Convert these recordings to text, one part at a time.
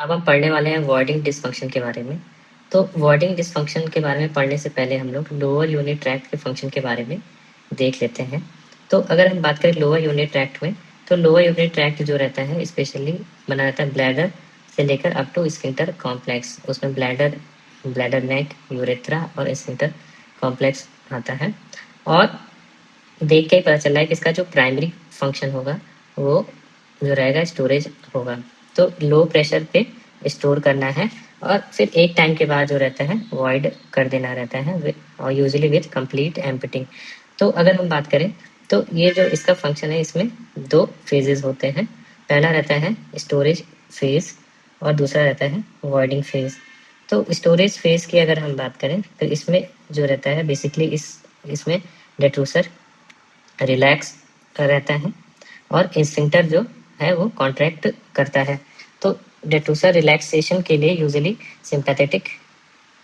अब हम पढ़ने वाले हैं वॉइडिंग डिसफंक्शन के बारे में। तो वॉइडिंग डिसफंक्शन के बारे में पढ़ने से पहले हम लोग लोअर यूनिट ट्रैक्ट के फंक्शन के बारे में देख लेते हैं। तो अगर हम बात करें लोअर यूनिट ट्रैक्ट में, तो लोअर यूनिट ट्रैक्ट जो रहता है स्पेशली बना रहता है ब्लैडर से लेकर अप टू स्फिंक्टर कॉम्प्लेक्स। उसमें ब्लैडर, ब्लैडर नेट, यूरेथ्रा और स्फिंक्टर कॉम्प्लेक्स आता है। और देख के ही पता चल रहा है कि इसका जो प्राइमरी फंक्शन होगा वो जो रहेगा स्टोरेज होगा। तो लो प्रेशर पे स्टोर करना है और फिर एक टाइम के बाद जो रहता है वॉइड कर देना रहता है और यूजुअली विथ कंप्लीट एम्पटिंग। तो अगर हम बात करें तो ये जो इसका फंक्शन है इसमें दो फेजेस होते हैं। पहला रहता है स्टोरेज फेज और दूसरा रहता है वॉइडिंग फेज। तो स्टोरेज फेज की अगर हम बात करें तो इसमें जो रहता है बेसिकली इसमें डेट्रूसर रिलैक्स रहता है और स्फिंक्टर जो है वो कॉन्ट्रैक्ट करता है। तो डेट्रूसर रिलैक्सेशन के लिए यूजुअली सिंपैथेटिक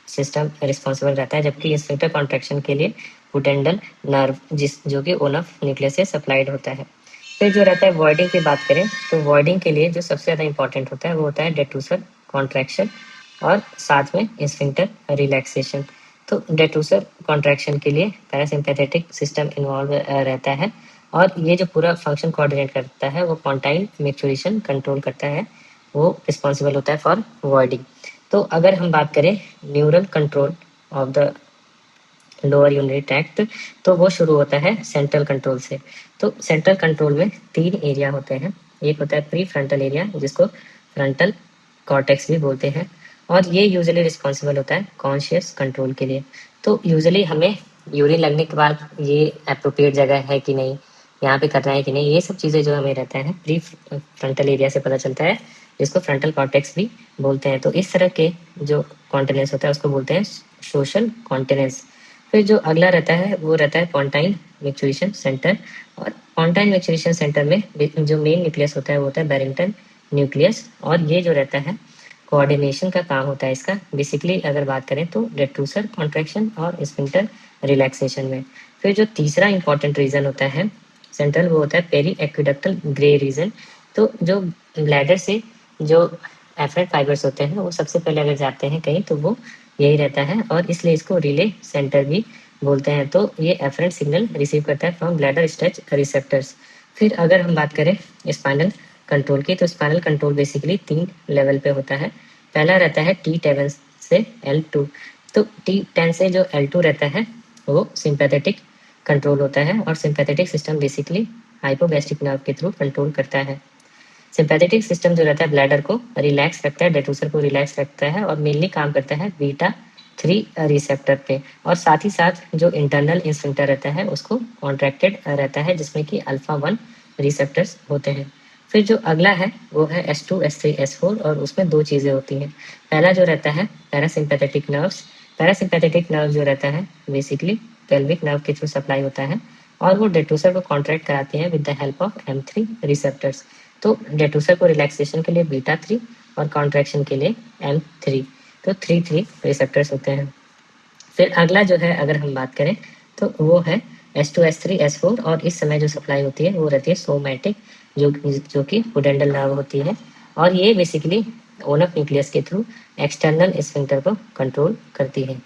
सिस्टम रिस्पॉन्सिबल रहता है, जबकि स्फिंक्टर कॉन्ट्रैक्शन के लिए पुटेंडल नर्व जो कि ओनफ न्यूक्लियस से सप्लाइड होता है। फिर जो रहता है वॉइडिंग की बात करें तो वॉइडिंग के लिए जो सबसे ज़्यादा इंपॉर्टेंट होता है वो होता है डेट्रूसर कॉन्ट्रैक्शन और साथ में स्फिंक्टर रिलैक्सेशन। तो डेट्रूसर कॉन्ट्रैक्शन के लिए पैरासिम्पैथेटिक सिस्टम इन्वॉल्व रहता है और ये जो पूरा फंक्शन कोऑर्डिनेट करता है वो क्वांटाइल मैच्योरेशन कंट्रोल करता है, वो रिस्पॉन्सिबल होता है फॉर वॉइडिंग। तो अगर हम बात करें neural control of the lower unit tract, तो वो शुरू होता है सेंट्रल कंट्रोल से। तो सेंट्रल कंट्रोल में तीन एरिया होते हैं। एक होता है प्री फ्रंटल एरिया जिसको फ्रंटल कॉर्टेक्स भी बोलते हैं और ये यूजुअली रिस्पॉन्सिबल होता है कॉन्शियस कंट्रोल के लिए। तो यूजुअली हमें यूरिन लगने के बाद ये अप्रोप्रिएट जगह है कि नहीं, यहाँ पे करना है कि नहीं, ये सब चीज़ें जो हमें रहता है प्री फ्रंटल एरिया से पता चलता है, जिसको फ्रंटल कॉर्टेक्स भी बोलते हैं। तो इस तरह के जो कॉन्टिनेंस होता है उसको बोलते हैं सोशल कॉन्टिनेंस। फिर जो अगला रहता है वो रहता है पोंटाइन मैच्योरेशन सेंटर और पोंटाइन मैच्योरेशन सेंटर में जो मेन न्यूक्लियस होता है वो होता है बैरिंगटन न्यूक्लियस और ये जो रहता है कोऑर्डिनेशन का काम होता है इसका। बेसिकली अगर बात करें तो डेट्रूसर कॉन्ट्रैक्शन और स्फिंक्टर रिलैक्सेशन में। फिर जो तीसरा इंपॉर्टेंट रीजन होता है सेंट्रल वो होता है पेरी एक्विडक्टल ग्रे रीजन। तो जो ब्लैडर से जो एफरेंट फाइबर्स होते हैं वो सबसे पहले अगर जाते हैं कहीं तो वो यही रहता है और इसलिए इसको रिले सेंटर भी बोलते हैं। तो ये एफरेंट सिग्नल रिसीव करता है फ्रॉम ब्लैडर स्ट्रेच रिसेप्टर्स। फिर अगर हम बात करें स्पाइनल कंट्रोल की, तो स्पाइनल कंट्रोल बेसिकली 3 लेवल पे होता है। पहला रहता है T10 से L2। तो T10 से जो L2 रहता है वो सिंपैथेटिक कंट्रोल होता है और sympathetic system basically hypogastric nerve के थ्रू कंट्रोल करता है। सिंपैथेटिक सिस्टम जो रहता है ब्लैडर को रिलैक्स रखता है, डेट्रूसर को रिलैक्स रखता है और मेनली काम करता है बीटा 3 रिसेप्टर पे और साथ ही साथ जो इंटरनल स्फिंक्टर रहता है उसको कॉन्ट्रैक्टेड रहता है जिसमें कि अल्फा 1 रिसेप्टर्स होते हैं। फिर जो अगला है वो है S2, S3, S4 और उसमें दो चीज़ें होती हैं। पहला जो रहता है पैरासिम्पैथेटिक नर्व्स। पैरासिम्पैथेटिक नर्व जो रहता है बेसिकली पेल्विक नर्व के थ्रू सप्लाई होता है और वो डेट्रूसर को कॉन्ट्रैक्ट कराते हैं with the help of M3 receptors. तो डेट्रूसर को रिलैक्सेशन के लिए बीटा 3 और कॉन्ट्रैक्शन के लिए M3। तो 3 रिसेप्टर्स होते हैं। फिर अगला जो है अगर हम बात करें तो वो है S2, S3, S4 और इस समय जो सप्लाई होती है वो रहती है सोमैटिक जो कि पुडेंडल नर्व होती है और ये बेसिकली ओनफ न्यूक्लियस के थ्रू एक्सटर्नल स्फिंक्टर को कंट्रोल करती है।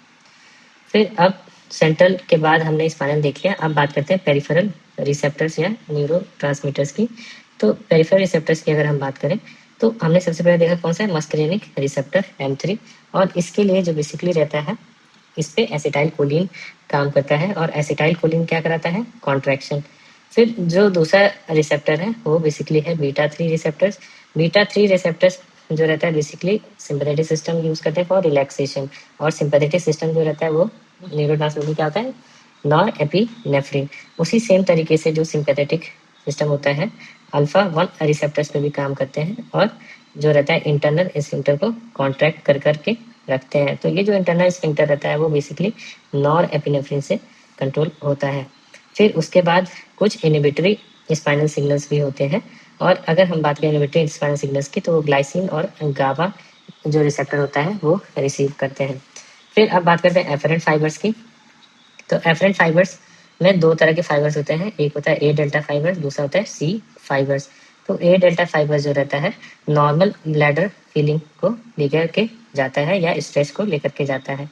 फिर अब सेंट्रल के बाद हमने स्पाइनल देख लिया, अब बात करते हैं पेरिफेरल रिसेप्टर्स या न्यूरोट्रांसमीटर्स की। तो पेरिफेरल रिसेप्टर्स की अगर हम बात करें तो हमने सबसे पहले देखा कौन सा है, मस्करेनिक रिसेप्टर M3 और इसके लिए जो बेसिकली रहता है इस पे एसिटाइल कोलिन काम करता है और एसिटाइल कोलिन क्या कराता है, कॉन्ट्रैक्शन। फिर जो दूसरा रिसेप्टर है वो बेसिकली है बीटा 3 रिसेप्टर्स। बीटा 3 रिसेप्टर्स जो रहता है बेसिकली सिंपैथेटिक सिस्टम यूज करते हैं फॉर रिलैक्सेशन और सिंपैथेटिक सिस्टम जो रहता है वो न्यूरोट्रांसमीटर क्या होता है, नॉर एपिनेफ्रिन। उसी सेम तरीके से जो सिंपैथेटिक सिस्टम होता है अल्फा 1 रिसेप्टर्स पे भी काम करते हैं और जो रहता है इंटरनल स्फिंक्टर को कॉन्ट्रैक्ट कर करके रखते हैं। तो ये जो इंटरनल स्फिंक्टर रहता है वो बेसिकली नॉर एपिनेफ्रिन से कंट्रोल होता है। फिर उसके बाद कुछ इनिबिटरी स्पाइनल सिग्नल्स भी होते हैं और अगर हम बात करें इनिबिटरी स्पाइनल सिग्नल्स की तो ग्लाइसिन और गाबा जो रिसेप्टर होता है वो रिसीव करते हैं। फिर अब बात करते हैं एफरेंट फाइबर्स की। तो एफरेंट फाइबर्स में दो तरह के फाइबर्स होते हैं, एक होता है ए डेल्टा फाइबर्स, दूसरा होता है सी फाइबर्स। तो ए डेल्टा फाइबर जो रहता है नॉर्मल ब्लैडर फीलिंग को लेकर के जाता है या स्ट्रेस को लेकर के जाता है,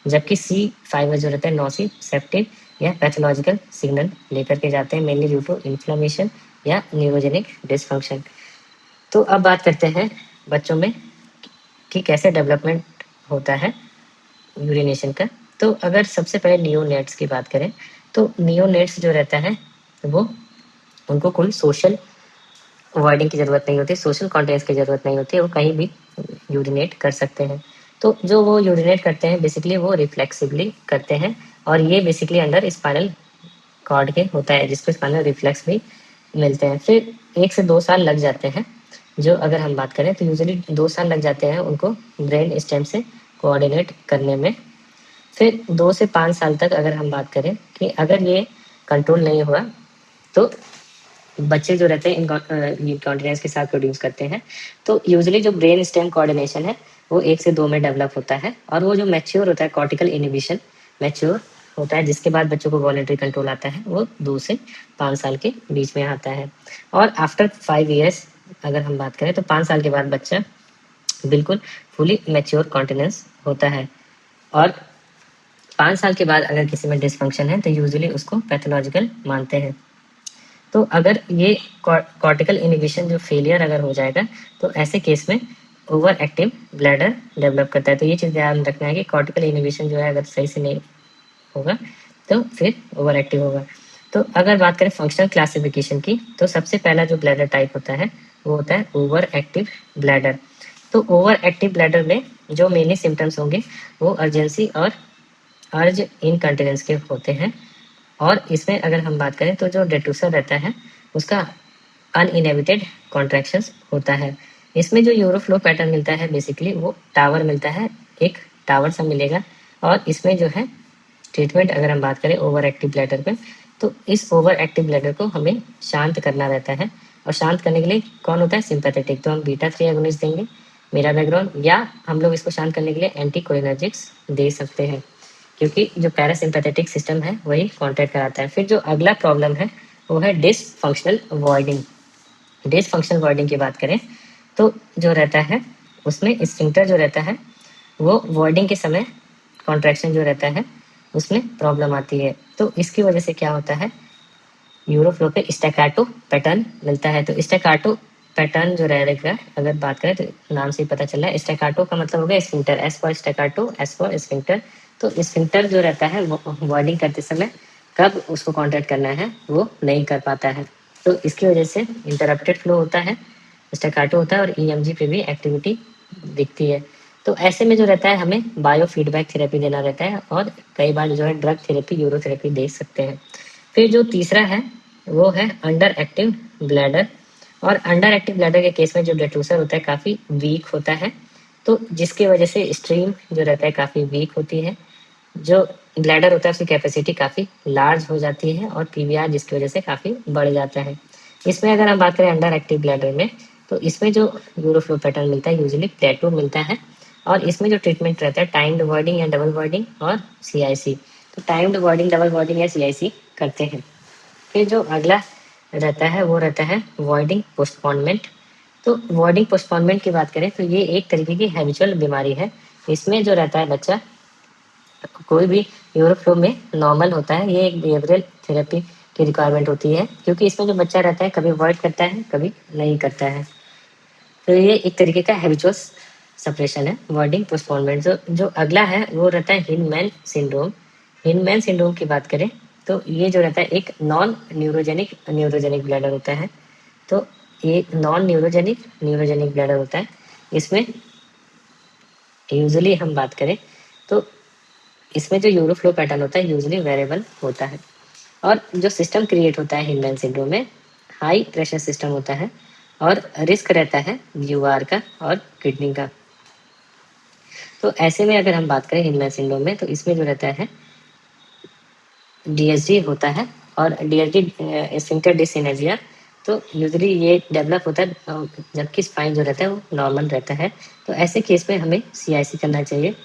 जबकि सी फाइबर जो रहता है नॉसिसेप्टिव या पैथोलॉजिकल सिग्नल लेकर के जाते हैं, मेनली ड्यू टू इन्फ्लेमेशन या न्यूरोजेनिक डिसफंक्शन। तो अब बात करते हैं बच्चों में कि कैसे डेवलपमेंट होता है यूरिनेशन का। तो अगर सबसे पहले नियोनेट्स की बात करें तो नियोनेट्स जो रहता है वो उनको कोई सोशल अवॉइडिंग की ज़रूरत नहीं होती, सोशल कॉन्टेक्ट की ज़रूरत नहीं होती, वो कहीं भी यूरिनेट कर सकते हैं। तो जो वो यूरिनेट करते हैं बेसिकली वो रिफ्लेक्सिवली करते हैं और ये बेसिकली अंडर स्पाइनल कॉर्ड के होता है, जिसको स्पाइनल रिफ्लेक्स भी मिलते हैं। फिर 1 से 2 साल लग जाते हैं, जो अगर हम बात करें तो यूजुअली 2 साल लग जाते हैं उनको ब्रेन स्टेम से कोऑर्डिनेट करने में। फिर 2 से 5 साल तक अगर हम बात करें कि अगर ये कंट्रोल नहीं हुआ तो बच्चे जो रहते हैं इनकॉन्टिनेंस के साथ प्रोड्यूस करते हैं। तो यूजुअली जो ब्रेन स्टेम कोऑर्डिनेशन है वो 1 से 2 में डेवलप होता है और वो जो मैच्योर होता है कॉर्टिकल इनिबिशन मैच्योर होता है, जिसके बाद बच्चों को वॉलेंटरी कंट्रोल आता है, वो 2 से 5 साल के बीच में आता है। और आफ्टर 5 ईयर्स अगर हम बात करें तो 5 साल के बाद बच्चा बिल्कुल फुली मैच्योर कॉन्टिनेंस होता है। और 5 साल के बाद अगर किसी में डिसफंक्शन है तो यूजुअली उसको पैथोलॉजिकल मानते हैं। तो अगर ये कॉर्टिकल इनिबिशन जो फेलियर अगर हो जाएगा तो ऐसे केस में ओवर एक्टिव ब्लैडर डेवलप करता है। तो ये चीज़ ध्यान रखना है कि कॉर्टिकल इनिबिशन जो है अगर सही से नहीं होगा तो फिर ओवर एक्टिव होगा। तो अगर बात करें फंक्शनल क्लासिफिकेशन की तो सबसे पहला जो ब्लैडर टाइप होता है वो होता है ओवर एक्टिव ब्लैडर। तो ओवर एक्टिव ब्लैडर में जो मेनली सिम्टम्स होंगे वो अर्जेंसी और अर्ज इनकंटिनेंस के होते हैं। और इसमें अगर हम बात करें तो जो डेटूसर रहता है उसका अनइनहिबिटेड कॉन्ट्रैक्शंस होता है। इसमें जो यूरोफ्लो पैटर्न मिलता है बेसिकली वो टावर मिलता है, एक टावर सा मिलेगा। और इसमें जो है ट्रीटमेंट अगर हम बात करें ओवर एक्टिव ब्लैडर पे तो इस ओवर एक्टिव ब्लैडर को हमें शांत करना रहता है। और शांत करने के लिए कौन होता है सिंपैथेटिक, तो हम बीटा 3 एगोनिस्ट देंगे मेरा बैकग्राउंड, या हम लोग इसको शांत करने के लिए एंटीकोलिनर्जिक्स दे सकते हैं, क्योंकि जो पैरासिम्पैथेटिक सिस्टम है वही कॉन्ट्रैक्ट कराता है। फिर जो अगला प्रॉब्लम है वो है डिसफंक्शनल वॉइडिंग। डिसफंक्शनल वॉइडिंग की बात करें तो जो रहता है उसमें स्फिंक्टर जो रहता है वो वॉइडिंग के समय कॉन्ट्रैक्शन जो रहता है उसमें प्रॉब्लम आती है। तो इसकी वजह से क्या होता है यूरोफ्लो पे स्टैकाटो पैटर्न मिलता है। तो स्टैकाटो पैटर्न जो रहेगा अगर बात करें तो नाम से ही पता चल रहा है, स्टैकाटो का मतलब हो गया sphincter, S for staccato, S for sphincter. तो स्फिंक्टर जो रहता है वॉइडिंग करते समय कब उसको कॉन्ट्रैक्ट करना है वो नहीं कर पाता है। तो इसकी वजह से इंटरप्टेड फ्लो होता है, स्टैकाटो होता है और ईएमजी पे भी एक्टिविटी दिखती है। तो ऐसे में जो रहता है हमें बायो फीडबैक थेरेपी देना रहता है और कई बार जो है ड्रग थेरेपी यूरोथेरेपी दे सकते हैं। फिर जो तीसरा है वो है अंडर एक्टिव ब्लैडर। और अंडर एक्टिव ब्लैडर के केस में जो डेट्रूसर होता है काफ़ी वीक होता है, तो जिसकी वजह से स्ट्रीम जो रहता है काफ़ी वीक होती है। जो ब्लैडर होता है उसकी कैपेसिटी काफ़ी लार्ज हो जाती है और पीवीआर जिसकी वजह से काफ़ी बढ़ जाता है। इसमें अगर हम बात करें अंडर एक्टिव ब्लैडर में तो इसमें जो यूरोफ्लो पैटर्न मिलता है यूजुअली प्लेटो मिलता है। और इसमें जो ट्रीटमेंट रहता है टाइम्ड वॉइडिंग या डबल वॉइडिंग और सीआईसी। तो टाइम्ड वॉइडिंग डबल वॉइडिंग या सीआईसी करते हैं। फिर जो अगला रहता है वो रहता है वॉइडिंग पोस्टपोनमेंट। तो वॉइडिंग पोस्टपोनमेंट की बात करें तो ये एक तरीके की हैबिचुअल बीमारी है। इसमें जो रहता है बच्चा कोई भी यूरोफ्लो में नॉर्मल होता है, ये एक बिहेवियरल थेरेपी की रिक्वायरमेंट होती है, क्योंकि इसमें जो बच्चा रहता है कभी अवॉइड करता है कभी नहीं करता है। तो ये एक तरीके का हैबिचुअस सप्रेशन है वॉइडिंग पोस्टपोनमेंट। जो अगला है वो रहता है हिनमैन सिंड्रोम। हिनमैन सिंड्रोम की बात करें तो ये जो रहता है एक नॉन न्यूरोजेनिक ब्लैडर होता है। तो ये नॉन न्यूरोजेनिक ब्लैडर होता है। इसमें यूजुअली हम बात करें तो इसमें जो यूरोफ्लो पैटर्न होता है यूजुअली वेरिएबल होता है। और जो सिस्टम क्रिएट होता है हिनमैन सिंड्रोम में हाई प्रेशर सिस्टम होता है और रिस्क रहता है यूआर का और किडनी का। तो ऐसे में अगर हम बात करें हिनमैन सिंड्रोम में तो इसमें जो रहता है डीएसडी होता है और डीएसडी स्फिंक्टर डिससिनर्जिया। तो यूजुअली ये डेवलप होता है जबकि स्पाइन जो रहता है वो नॉर्मल रहता है। तो ऐसे केस में हमें सीआईसी करना चाहिए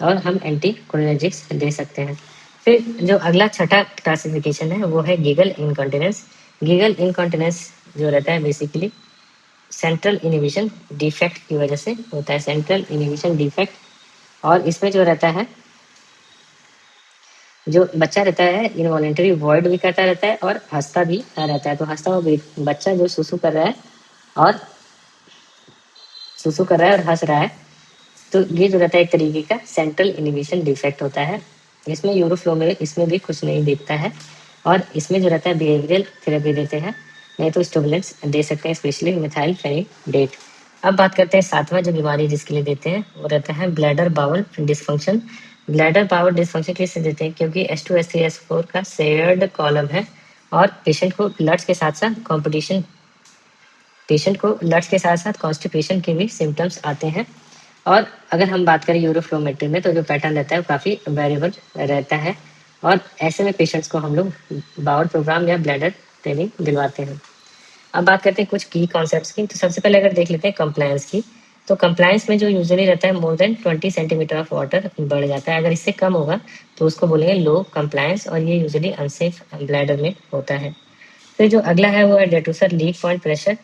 और हम एंटीकोलिनर्जिक्स दे सकते हैं। फिर जो अगला छठा क्लासिफिकेशन है वो है गीगल इनकॉन्टिनेंस। गीगल इनकॉन्टिनेंस जो रहता है बेसिकली सेंट्रल इनहिबिशन डिफेक्ट की वजह से होता है, सेंट्रल इनहिबिशन डिफेक्ट। और इसमें जो रहता है, जो बच्चा रहता है इनवॉलेंटरी वॉइड भी करता रहता है और हंसता भी रहता है। तो हंसता हुआ बच्चा जो सुसु कर रहा है और हंस रहा है, तो ये जो रहता है एक तरीके का सेंट्रल इनहिबिशन डिफेक्ट होता है। इसमें यूरोफ्लो में इसमें भी कुछ नहीं दिखता है। और इसमें जो रहता है बिहेवियरल थेरेपी देते हैं, नहीं तो स्टिमुलेंट्स दे सकते हैं, स्पेशली मिथाइल फेनिडेट। अब बात करते हैं सातवां जो बीमारी जिसके लिए देते हैं वो रहता है bladder bowel dysfunction. Bladder bowel dysfunction किससे देते हैं? क्योंकि H2S3S4 का शेयर्ड कॉलम है और पेशेंट को ब्लड्स के साथ साथ कॉन्स्टिपेशन के भी सिम्टम्स आते हैं। और अगर हम बात करें यूरोफ्लोमेट्री में, तो जो पैटर्न रहता है वो काफ़ी वेरिएबल रहता है और ऐसे में पेशेंट्स को हम लोग बाउल प्रोग्राम या ब्लैडर ट्रेनिंग दिलवाते हैं। अब बात करते हैं कुछ की कॉन्सेप्ट्स की। तो सबसे पहले अगर देख लेते हैं कंप्लायंस की, तो कंप्लायंस में जो यूजुअली रहता है more than 20 centimetre of water बढ़ जाता है। अगर इससे कम होगा तो उसको बोलेंगे लो कंप्लायंस और ये यूजुअली अनसेफ ब्लैडर में होता है। फिर जो अगला है वो है डेटूसर लीक पॉइंट प्रेशर।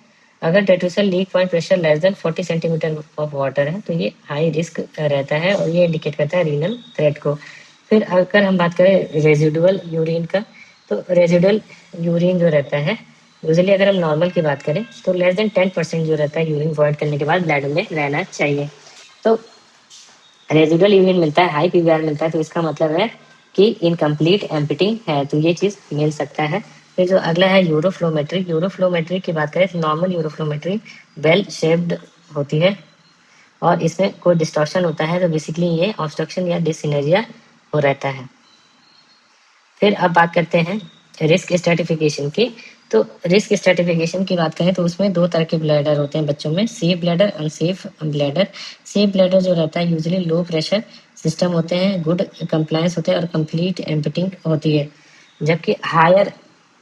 अगर detrusor leak point pressure less than 40 centimetre of water है तो ये हाई रिस्क रहता है और ये इंडिकेट करता है रीनल थ्रेट को। फिर अगर हम बात करें रेजिडुअल यूरिन का, तो रेजिडुअल यूरिन जो रहता है यूजुअली अगर हम नॉर्मल की बात करें तो लेस देन 10% जो रहता है यूरिन वॉइड करने के बाद ब्लैडर में रहना चाहिए। तो रेजिडुअल यूरिन मिलता है, हाई पीवीआर मिलता है, तो इसका मतलब है कि इनकम्प्लीट एम्पिटिंग है, तो ये चीज़ मिल सकता है। फिर जो अगला है यूरोफ्लोमेट्री। यूरोफ्लोमेट्री की बात करें तो नॉर्मल यूरोफ्लोमेट्री बेल शेप्ड होती है और इसमें कोई डिस्टॉर्शन होता है तो बेसिकली ये ऑब्स्ट्रक्शन या डिससिनर्जिया हो रहता है। फिर अब बात करते हैं रिस्क स्ट्रेटिफिकेशन की। तो रिस्क स्ट्रेटिफिकेशन की बात करें तो उसमें दो तरह के ब्लैडर होते हैं बच्चों में, safe bladder, unsafe bladder. Safe bladder जो रहता है यूजुअली लो प्रेशर सिस्टम होते हैं, गुड कंप्लायंस होते हैं और कंप्लीट एम्पिटिंग होती है। जबकि हायर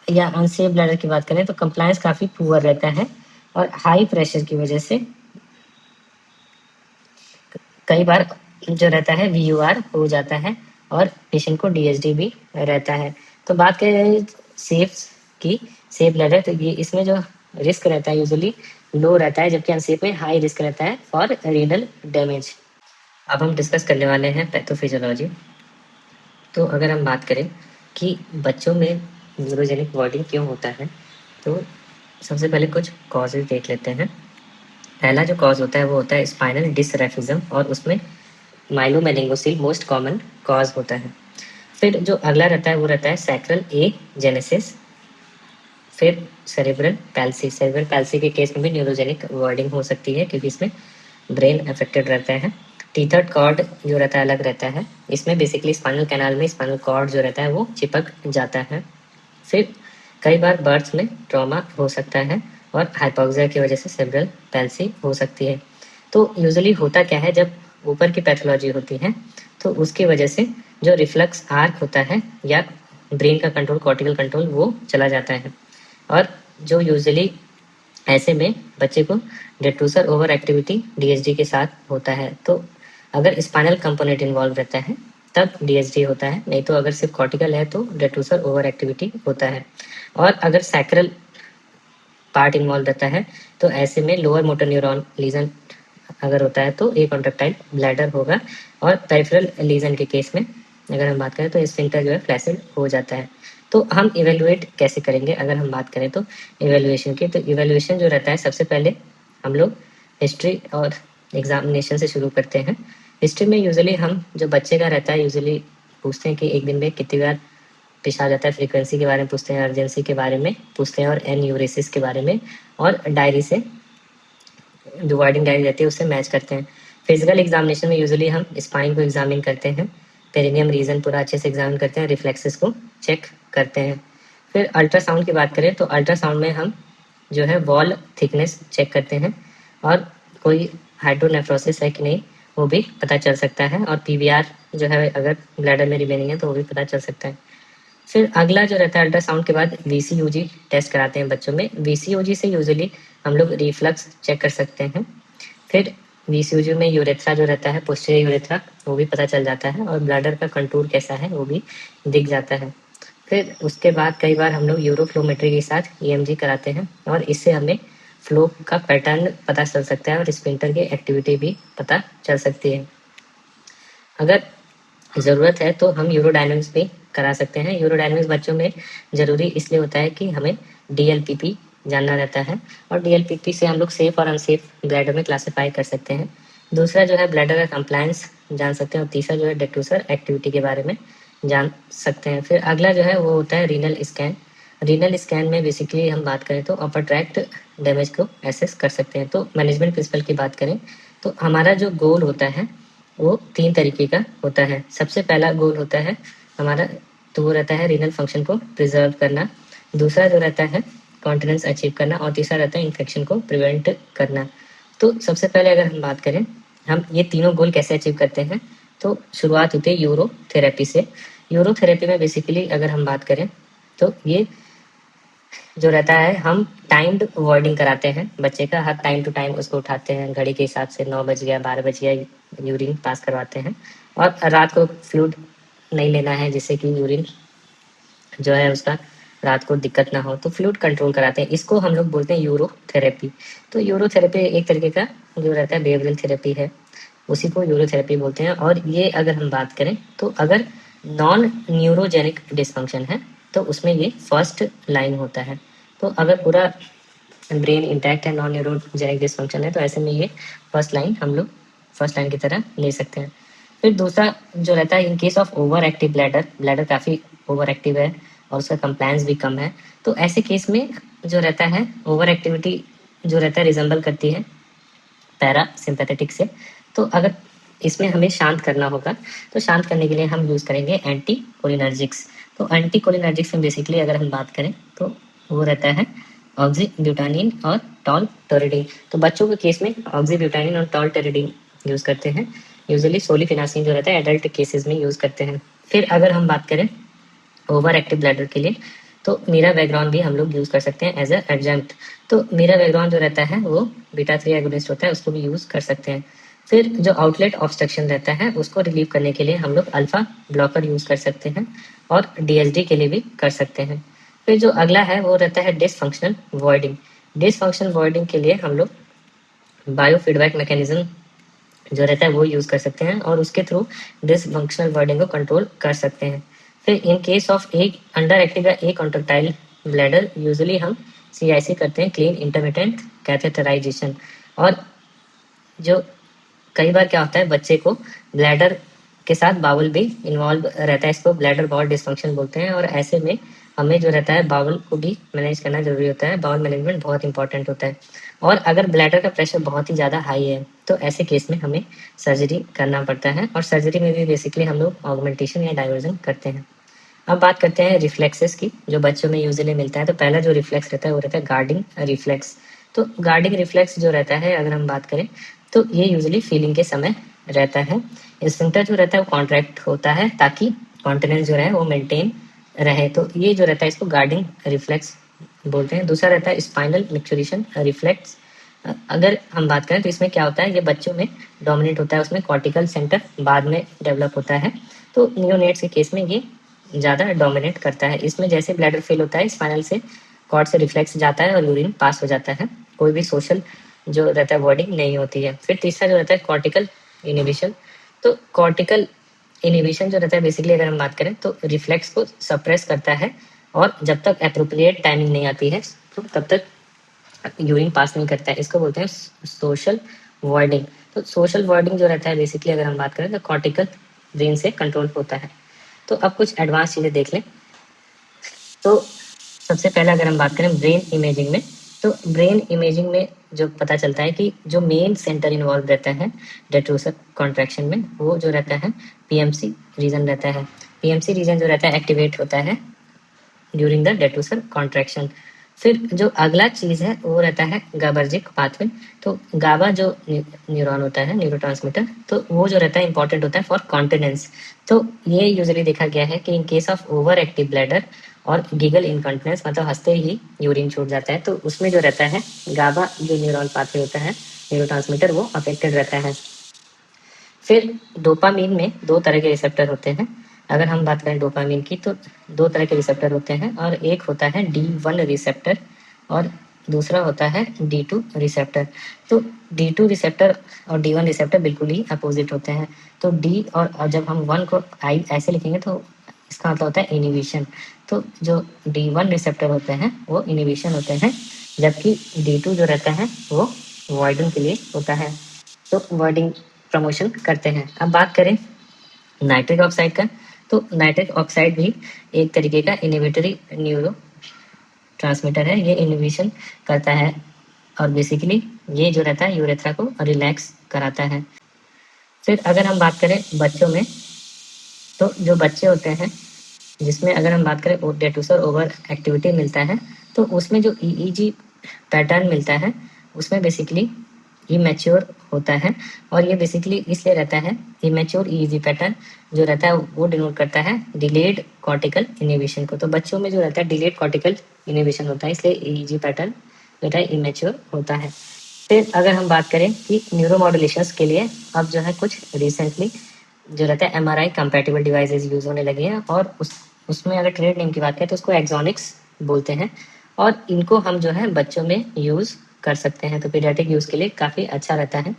या अनसेफ ब्लैडर की बात करें तो कंप्लायंस काफ़ी पुअर रहता है और हाई प्रेशर की वजह से कई बार जो रहता है VUR हो जाता है और पेशेंट को DSD भी रहता है। तो बात करें सेफ की, सेफ ब्लैडर, तो ये इसमें जो रिस्क रहता है यूजुअली लो रहता है, जबकि अनसेफ में हाई रिस्क रहता है फॉर रीनल डैमेज। अब हम डिस्कस करने वाले हैं पैथोफिजियोलॉजी। तो अगर हम बात करें कि बच्चों में न्यूरोजेनिक वॉर्डिंग क्यों होता है, तो सबसे पहले कुछ कॉजेज देख लेते हैं। पहला जो कॉज होता है वो होता है स्पाइनल डिसरेफिज्म और उसमें माइलोमेनिंगोसिल मोस्ट कॉमन कॉज होता है। फिर जो अगला रहता है वो रहता है सैक्रल ए जेनेसिस। फिर सेरेब्रल पैल्सी। सेरेब्रल पैल्सी के केस में भी न्यूरोजेनिक वर्डिंग हो सकती है क्योंकि इसमें ब्रेन अफेक्टेड रहता है। टीथर्ड कॉर्ड जो रहता है अलग रहता है, इसमें बेसिकली स्पाइनल कैनाल में स्पाइनल कॉर्ड जो रहता है वो चिपक जाता है। फिर कई बार बर्थ में ट्रॉमा हो सकता है और हाइपोक्सिया की वजह से सेरेब्रल पैल्सी हो सकती है। तो यूजुअली होता क्या है, जब ऊपर की पैथोलॉजी होती है तो उसकी वजह से जो रिफ्लक्स आर्क होता है या ब्रेन का कंट्रोल, कॉर्टिकल कंट्रोल, वो चला जाता है। और जो यूजुअली ऐसे में बच्चे को डेट्रूसर ओवर एक्टिविटी DSD के साथ होता है। तो अगर स्पाइनल कंपोनेंट इन्वॉल्व रहता है तब DSD होता है, नहीं तो अगर सिर्फ कॉर्टिकल है तो डेट्रूसर ओवर एक्टिविटी होता है। और अगर सैक्रल पार्ट इन्वॉल्व रहता है तो ऐसे में लोअर मोटर न्यूरॉन लीजन अगर होता है तो ए कॉन्ट्रैक्टाइल ब्लैडर होगा। और पेरिफेरल लीजन के केस में अगर हम बात करें तो स्फिंक्टर जो है फ्लैसिड हो जाता है। तो हम इवेलुएट कैसे करेंगे अगर हम बात करें तो इवेलुएशन की, तो इवेलुएशन जो रहता है सबसे पहले हम लोग हिस्ट्री और एग्जामिनेशन से शुरू करते हैं। हिस्ट्री में यूजुअली हम जो बच्चे का रहता है यूजुअली पूछते हैं कि एक दिन में कितनी बार पेशाब जाता है, फ्रीक्वेंसी के बारे में पूछते हैं, अर्जेंसी के बारे में पूछते हैं और एन्यूरेसिस के बारे में, और डायरी से जो वार्डिंग डायरी रहती है उससे मैच करते हैं। फिजिकल एग्जामिनेशन में यूजुअली हम स्पाइन को एग्जामिन करते हैं, पेरिनियम रीजन पूरा अच्छे से एग्जामिन करते हैं, रिफ्लेक्सेस को चेक करते हैं। फिर अल्ट्रासाउंड की बात करें तो अल्ट्रासाउंड में हम जो है वॉल थिकनेस चेक करते हैं और कोई हाइड्रोनेफ्रोसिस है कि नहीं वो भी पता चल सकता है, और PVR जो है अगर ब्लैडर में रिमेनिंग है तो वो भी पता चल सकता है। फिर अगला जो रहता है अल्ट्रासाउंड के बाद VCUG टेस्ट कराते हैं बच्चों में। VCUG से यूजुअली हम लोग रिफ्लक्स चेक कर सकते हैं। फिर VCUG में यूरेथ्रा जो रहता है, पोस्टीरियर यूरेथ्रा, वो भी पता चल जाता है और ब्लैडर का कंटूर कैसा है वो भी दिख जाता है। फिर उसके बाद कई बार हम लोग यूरोफ्लोमेट्री के साथ EMG कराते हैं और इससे हमें फ्लो का पैटर्न पता चल सकता है और स्पिंटर की एक्टिविटी भी पता चल सकती है। अगर ज़रूरत है तो हम यूरोडायनेमिक्स भी करा सकते हैं। यूरोडायनेमिक्स बच्चों में ज़रूरी इसलिए होता है कि हमें डीएलपीपी जानना रहता है और डीएलपीपी से हम लोग सेफ और अनसेफ ब्लैडर में क्लासीफाई कर सकते हैं। दूसरा जो है ब्लैडर का कंप्लायंस जान सकते हैं और तीसरा जो है डेटूसर एक्टिविटी के बारे में जान सकते हैं। फिर अगला जो है वो होता है रीनल स्कैन। रीनल स्कैन में बेसिकली हम बात करें तो अपर ट्रैक्ट डैमेज को एसेस कर सकते हैं। तो मैनेजमेंट प्रिंसिपल की बात करें तो हमारा जो गोल होता है वो 3 तरीके का होता है। सबसे पहला गोल होता है हमारा, तो वो रहता है रीनल फंक्शन को प्रिजर्व करना। दूसरा जो रहता है कॉन्टिनेंस अचीव करना और तीसरा रहता है इन्फेक्शन को प्रिवेंट करना। तो सबसे पहले अगर हम बात करें हम ये तीनों गोल कैसे अचीव करते हैं, तो शुरुआत होती है यूरोथेरेपी से। यूरोथेरेपी में बेसिकली अगर हम बात करें तो ये जो रहता है हम टाइम्ड वार्डिंग कराते हैं बच्चे का। हर टाइम टू टाइम उसको उठाते हैं घड़ी के हिसाब से, 9 बज गया 12 बज गया यूरिन पास करवाते हैं। और रात को फ्लूइड नहीं लेना है जिससे कि यूरिन जो है उसका रात को दिक्कत ना हो, तो फ्लूइड कंट्रोल कराते हैं। इसको हम लोग बोलते हैं यूरोथेरेपी। तो यूरोथेरेपी एक तरीके का जो रहता है बिहेवियरल थेरेपी है, उसी को यूरोथेरेपी बोलते हैं। और ये अगर हम बात करें तो अगर नॉन न्यूरोजेनिक डिसफंक्शन है तो उसमें ये फर्स्ट लाइन होता है। तो अगर पूरा ब्रेन इंटैक्ट है, नॉन न्यूरोजेनिक डिसफंक्शन है, तो ऐसे में ये फर्स्ट लाइन हम लोग फर्स्ट लाइन की तरह ले सकते हैं। फिर दूसरा जो रहता है in case of over active bladder, bladder काफ़ी ओवर एक्टिव है और उसका कंप्लायंस भी कम है, तो ऐसे केस में जो रहता है ओवर एक्टिविटी जो रहता है रिजेंबल करती है पैरा सिंपैथेटिक से। तो अगर इसमें हमें शांत करना होगा तो शांत करने के लिए हम यूज़ करेंगे एंटी कोलिनर्जिक्स। तो एंटी कोलिनर्जिक्स में बेसिकली अगर हम बात करें तो वो रहता है ऑक्सीब्यूटानिन और टॉलटेरिडीन। तो बच्चों के केस में ऑक्सीब्यूटानिन और टॉलटेरिडीन यूज़ करते हैं। यूजुअली सोलिफिनासिन जो रहता है एडल्ट केसेस में यूज़ करते हैं। फिर अगर हम बात करें ओवर एक्टिव ब्लैडर के लिए तो मीरा बैकग्राउंड भी हम लोग यूज़ कर सकते हैं एज एडजंक्ट। तो मीरा बैकग्राउंड जो रहता है वो बीटा 3 एगोनिस्ट होता है, उसको भी यूज़ कर सकते हैं। फिर जो आउटलेट ऑब्स्ट्रक्शन रहता है उसको रिलीव करने के लिए हम लोग अल्फा ब्लॉकर यूज़ कर सकते हैं और डीएसडी के लिए भी कर सकते हैं। फिर जो अगला है वो रहता है डिसफंक्शनल वॉइडिंग। डिसफंक्शनल वॉइडिंग के लिए हम लोग बायो फीडबैक मैकेनिज्म जो रहता है वो यूज़ कर सकते हैं और उसके थ्रू डिसफंक्शनल वर्डिंग को कंट्रोल कर सकते हैं। फिर इन केस ऑफ एक अंडर एक्टिव या एक कॉन्ट्रेक्टाइल ब्लैडर यूजुअली हम सीआईसी करते हैं, क्लीन इंटरमिटेंट कैथेटराइजेशन। और जो कई बार क्या होता है बच्चे को ब्लैडर के साथ बाउल भी इन्वॉल्व रहता है, इसको ब्लैडर बाउल डिस्फंक्शन बोलते हैं। और ऐसे में हमें जो रहता है बाउल को भी मैनेज करना जरूरी होता है, बाउल मैनेजमेंट बहुत इंपॉर्टेंट होता है। और अगर ब्लैडर का प्रेशर बहुत ही ज़्यादा हाई है तो ऐसे केस में हमें सर्जरी करना पड़ता है और सर्जरी में भी बेसिकली हम लोग ऑगमेंटेशन या डाइवर्जन करते हैं। अब बात करते हैं रिफ्लेक्सेस की जो बच्चों में यूजुअली मिलता है। तो पहला जो रिफ्लेक्स रहता है वो रहता है गार्डिंग रिफ्लेक्स। तो गार्डिंग रिफ्लेक्स जो रहता है अगर हम बात करें तो ये यूजुअली फीलिंग के समय रहता है। स्फिंक्टर जो रहता है वो कॉन्ट्रैक्ट होता है ताकि कॉन्टिनेंस जो है वो मेंटेन रहे, तो ये जो रहता है इसको गार्डिंग रिफ्लेक्स बोलते हैं। दूसरा रहता है स्पाइनल मैच्योरेशन रिफ्लेक्स। अगर हम बात करें तो इसमें क्या होता है ये बच्चों में डोमिनेट होता है, उसमें कॉर्टिकल सेंटर बाद में डेवलप होता है। तो नियोनेट्स के केस में ये ज़्यादा डोमिनेट करता है। इसमें जैसे ब्लैडर फेल होता है स्पाइनल से कॉर्ड से रिफ्लेक्स जाता है और यूरिन पास हो जाता है, कोई भी सोशल जो रहता है वर्डिंग नहीं होती है। फिर तीसरा जो रहता है कॉर्टिकल इनिबिशन। तो कॉर्टिकल इनिबिशन जो रहता है बेसिकली अगर हम बात करें तो रिफ्लेक्स को सप्रेस करता है और जब तक अप्रोप्रिएट टाइमिंग नहीं आती है तो तब तक यूरिन पास नहीं करता है, इसको बोलते हैं सोशल वर्डिंग। तो सोशल वर्डिंग जो रहता है बेसिकली अगर हम बात करें तो कॉर्टिकल ब्रेन से कंट्रोल होता है। तो अब कुछ एडवांस चीज़ें देख लें। तो सबसे पहले अगर हम बात करें ब्रेन इमेजिंग में, तो ब्रेन इमेजिंग में जो पता चलता है कि जो मेन सेंटर इन्वॉल्व रहता है डेट्रोसर कॉन्ट्रैक्शन में वो जो रहता है पीएमसी रीजन रहता है। पीएमसी रीजन जो रहता है एक्टिवेट होता है ड्यूरिंग द डेट्रोसर कॉन्ट्रैक्शन। फिर जो अगला चीज़ है वो रहता है गाबर्जिक पाथवे। तो गाबा जो न्यूरॉन होता है न्यूरोट्रांसमीटर, तो वो जो रहता है इंपॉर्टेंट होता है फॉर कॉन्टिनेंस। तो ये यूजुअली देखा गया है कि in case of over active bladder और गिगल इनकॉन्टिनेंस मतलब हंसते ही यूरिन छूट जाता है, तो उसमें जो रहता है गाबा जो न्यूरॉन पाथवे होता है न्यूरोट्रांसमीटर वो अफेक्टेड रहता है। फिर डोपामीन में 2 तरह के रिसेप्टर होते हैं। अगर हम बात करें डोपामीन की तो 2 तरह के रिसेप्टर होते हैं और एक होता है D1 रिसेप्टर और दूसरा होता है D2 रिसेप्टर। तो D2 रिसेप्टर और D1 रिसेप्टर बिल्कुल ही अपोजिट होते हैं। तो D और जब हम 1 को I ऐसे लिखेंगे तो इसका मतलब होता है इनिबिशन। तो जो D1 रिसेप्टर होते हैं वो इनिबिशन होते हैं, जबकि D2 जो रहता है वो वॉइडिंग के लिए होता है। तो वॉइडिंग प्रमोशन करते हैं। अब बात करें नाइट्रिक ऑक्साइड का, तो नाइट्रिक ऑक्साइड भी एक तरीके का इनिबिटरी न्यूरो ट्रांसमीटर है। ये इनिबिशन करता है और बेसिकली ये जो रहता है यूरेथ्रा को रिलैक्स कराता है। फिर अगर हम बात करें बच्चों में, तो जो बच्चे होते हैं जिसमें अगर हम बात करें डेटूसर ओवर एक्टिविटी मिलता है, तो उसमें जो ईईजी पैटर्न मिलता है उसमें बेसिकली इमेच्योर होता है। और ये बेसिकली इसलिए रहता है, इमेच्योर ईईजी पैटर्न जो रहता है वो डिनोट करता है डिलेड कॉर्टिकल इनिबिशन को। तो बच्चों में जो रहता है डिलेड कॉर्टिकल इनिबिशन होता है, इसलिए ईईजी पैटर्न जो है इमेच्योर होता है। फिर अगर हम बात करें कि न्यूरोमॉड्यूलेशंस के लिए अब जो है कुछ रिसेंटली जो रहता है एमआरआई कंपैटिबल डिवाइसेस यूज होने लगे हैं, और उसमें अगर ट्रेड नेम की बात करें तो उसको एक्सोनिक्स बोलते हैं, और इनको हम जो है बच्चों में यूज कर सकते हैं। तो पीडियाट्रिक यूज के लिए काफ़ी अच्छा रहता है।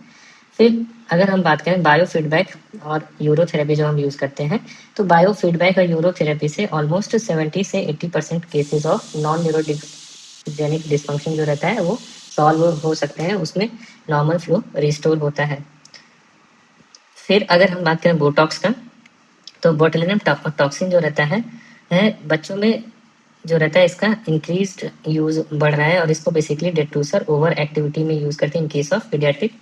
फिर अगर हम बात करें बायो फीडबैक और यूरोथेरेपी जो हम यूज़ करते हैं, तो बायो फीडबैक और यूरोथेरेपी से ऑलमोस्ट 70 से 80% cases of non neurogenic dysfunction जो रहता है वो सॉल्व हो सकते हैं, उसमें नॉर्मल फ्लो रिस्टोर होता है। फिर अगर हम बात करें बोटॉक्स का, तो बोtulinum टॉक्सिन जो रहता है बच्चों में जो रहता है इसका इंक्रीज्ड यूज बढ़ रहा है, और इसको बेसिकली डेटूसर ओवर एक्टिविटी में यूज करते हैं इन केस ऑफ पीडियाट्रिक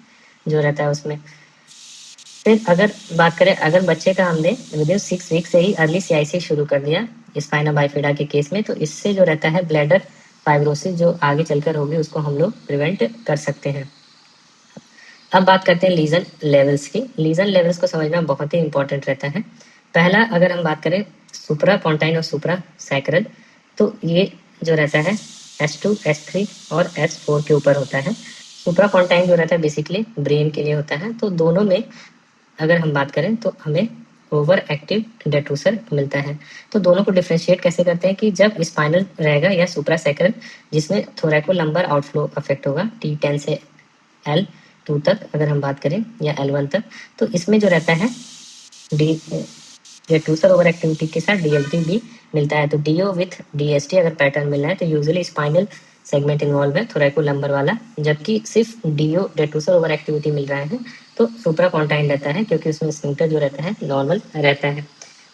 जो रहता है उसमें। फिर अगर बात करें, अगर बच्चे का हमने विदिन 6 वीक से ही अर्ली सीआईसी शुरू कर दिया स्पाइना बाइफिडा के केस में, तो इससे जो रहता है ब्लैडर फाइब्रोसिस जो आगे चलकर होगी उसको हम लोग प्रिवेंट कर सकते हैं। अब बात करते हैं लीजन लेवल्स की। लीजन लेवल्स को समझना बहुत ही इंपॉर्टेंट रहता है। पहला अगर हम बात करें सुप्रा पोंटाइन और सुप्रा सैक्रल, तो ये जो रहता है S2, S3 और S4 के ऊपर होता है। सुप्रा पोंटाइन जो रहता है बेसिकली ब्रेन के लिए होता है। तो दोनों में अगर हम बात करें तो हमें ओवर एक्टिव डेटूसर मिलता है। तो दोनों को डिफ्रेंशिएट कैसे करते हैं कि जब स्पाइनल रहेगा या सुप्रा सैक्रल जिसमें थोरैको लंबर आउटफ्लो अफेक्ट होगा T10 से L2 तक अगर हम बात करें, या L1 तक, तो इसमें जो रहता है डी डेटूसर ओवर एक्टिविटी के साथ डीएलटी भी मिलता है। तो डीओ विथ डीएसटी अगर पैटर्न मिल रहा है तो यूजुअली स्पाइनल सेगमेंट इन्वॉल्व है थोरैको लंबर वाला, जबकि सिर्फ डीओ डेटूसर ओवर एक्टिविटी मिल रहा है तो सुप्रा पोंटाइन रहता है, क्योंकि उसमें स्फिंक्टर जो रहता है नॉर्मल रहता है।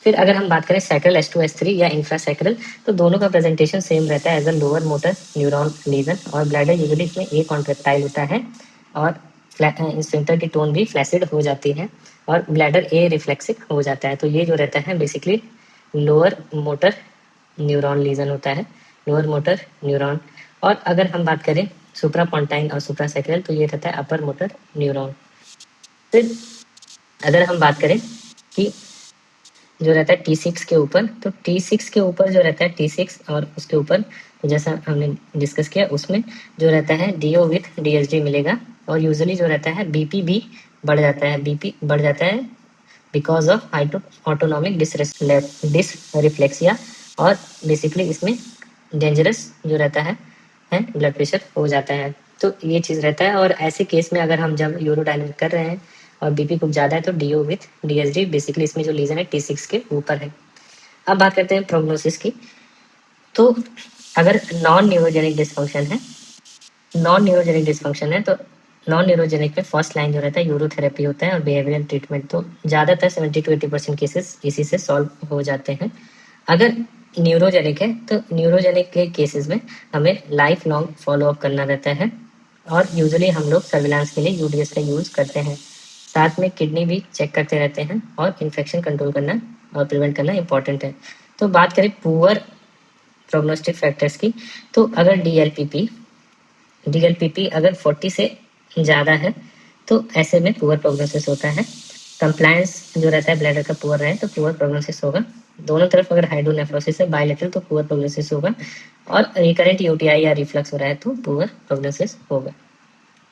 फिर अगर हम बात करें सैक्रल S2 S3 या इंफ्रासैक्रल, तो दोनों का प्रेजेंटेशन सेम रहता है as a lower motor neuron lesion, और ब्लैडर यूजुअली इसमें ए कॉन्ट्रेक्टाइल होता है, और स्फिंक्टर की टोन भी फ्लैसिड हो जाती है, और ब्लैडर ए रिफ्लेक्सिक हो जाता है। तो ये जो रहता है basically lower motor neuron legion होता है, लोअर मोटर न्यूरॉन। और अगर हम बात करें सुप्रा पोंटाइन और सुप्रा सैक्रल, तो ये रहता है अपर मोटर न्यूरॉन। फिर अगर हम बात करें कि जो रहता है T6 के ऊपर, तो T6 के ऊपर जो रहता है T6 और उसके ऊपर जैसा हमने डिस्कस किया उसमें जो रहता है डीओ विथ डीएसडी मिलेगा, और यूजुअली जो रहता है बीपी भी बढ़ जाता है। बीपी बढ़ जाता है बिकॉज ऑफ ऑटोनॉमिक डिसरिफ्लेक्सिया, और बेसिकली इसमें डेंजरस जो रहता है ब्लड प्रेशर हो जाता है। तो ये चीज़ रहता है, और ऐसे केस में अगर हम जब यूरोडायनेमिक कर रहे हैं और बीपी खूब ज़्यादा है तो डीओ विथ डीएसडी बेसिकली इसमें जो लीजन है T6 के ऊपर है। अब बात करते हैं प्रोग्नोसिस की। तो अगर नॉन न्यूरोजेनिक डिस्फंक्शन है, नॉन न्यूरोजेनिक डिस्फंक्शन है, तो नॉन न्यूरोजेनिक में फर्स्ट लाइन जो रहता है यूरोथेरेपी होता है और बिहेवियरल ट्रीटमेंट। तो ज़्यादातर 70 to 80% केसेस इसी से सॉल्व हो जाते हैं। अगर न्यूरोजेनिक है तो न्यूरोजेनिक के केसेस में हमें लाइफ लॉन्ग फॉलोअप करना रहता है, और यूजुअली हम लोग सर्विलांस के लिए यूडीएस का यूज़ करते हैं। साथ में किडनी भी चेक करते रहते हैं, और इन्फेक्शन कंट्रोल करना और प्रिवेंट करना इंपॉर्टेंट है। तो बात करें पुअर प्रोग्नोस्टिक फैक्टर्स की, तो अगर डीएलपीपी अगर 40 से ज़्यादा है तो ऐसे में पुअर प्रोग्नोसिस होता है। कंप्लायंस जो रहता है ब्लैडर का पुअर रहे तो पुअर प्रोग्नोसिस होगा। दोनों तरफ अगर हाइड्रोनेफ्रोसिस है बायलेटरल तो पुअर प्रोग्नोसिस होगा, और रिकरेंट यूटीआई या रिफ्लक्स हो रहा है तो पुअर प्रोग्नोसिस होगा।